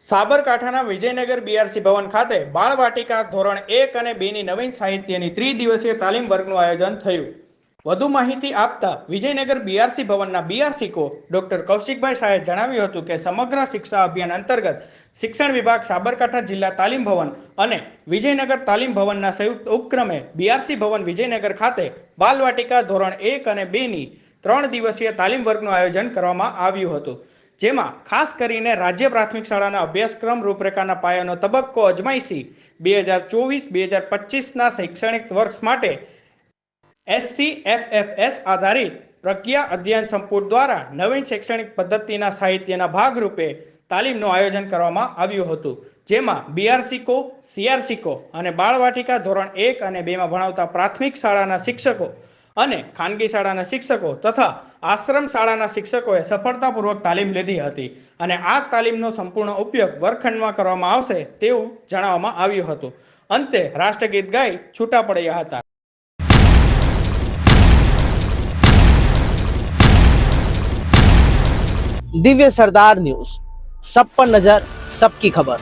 સાબરકાંઠાના વિજયનગર બીઆરસી ભવન ખાતે બાળવાટિકા ધોરણ 1 અને 2 ની નવીન સાહિત્યની ત્રિદિવસીય તાલીમ વર્ગનું આયોજન થયું। વધુ માહિતી આપતા વિજયનગર બીઆરસી ભવનના બીઆરસીકો ડોક્ટર કૌશિકભાઈ શાહે જણાવ્યું હતું કે સમગ્ર શિક્ષા અભિયાન અંતર્ગત શિક્ષણ વિભાગ સાબરકાંઠા જિલ્લા તાલીમ ભવન અને વિજયનગર તાલીમ ભવનના સંયુક્ત ઉપક્રમે બીઆરસી ભવન વિજયનગર ખાતે બાલવાટિકા ધોરણ 1 અને 2 ની 3 દિવસીય તાલીમ વર્ગનું આયોજન કરવામાં આવ્યું હતું, જેમાં ખાસ કરીને રાજ્ય પ્રાથમિક શાળાના અભ્યાસક્રમ રૂપરેખાના પાયાનો તબક્કો અજમાયશી 2024-2025ના શૈક્ષણિક વર્ષ માટે SCFFS આધારિત પ્રજ્ઞા અધ્યયન સંપુટ દ્વારા નવીન શૈક્ષણિક પદ્ધતિના સાહિત્યના ભાગરૂપે તાલીમનું આયોજન કરવામાં આવ્યું હતું, જેમાં બીઆરસીકો, સીઆરસીકો અને બાળવાટિકા ધોરણ 1 અને 2માં ભણાવતા પ્રાથમિક શાળાના શિક્ષકો અને ખાનગી શાળાના શિક્ષકો તથા આશ્રમ શાળાના શિક્ષકોએ સફળતાપૂર્વક તાલીમ લીધી હતી અને આ તાલીમનો સંપૂર્ણ ઉપયોગ વર્ગખંડમાં કરવામાં આવશે તેવું જણાવવામાં આવ્યું હતું। અંતે રાષ્ટ્રગીત ગાઈ છૂટા પડ્યા હતા। दिव्य सरदार न्यूज, सब पर नजर, सबकी खबर।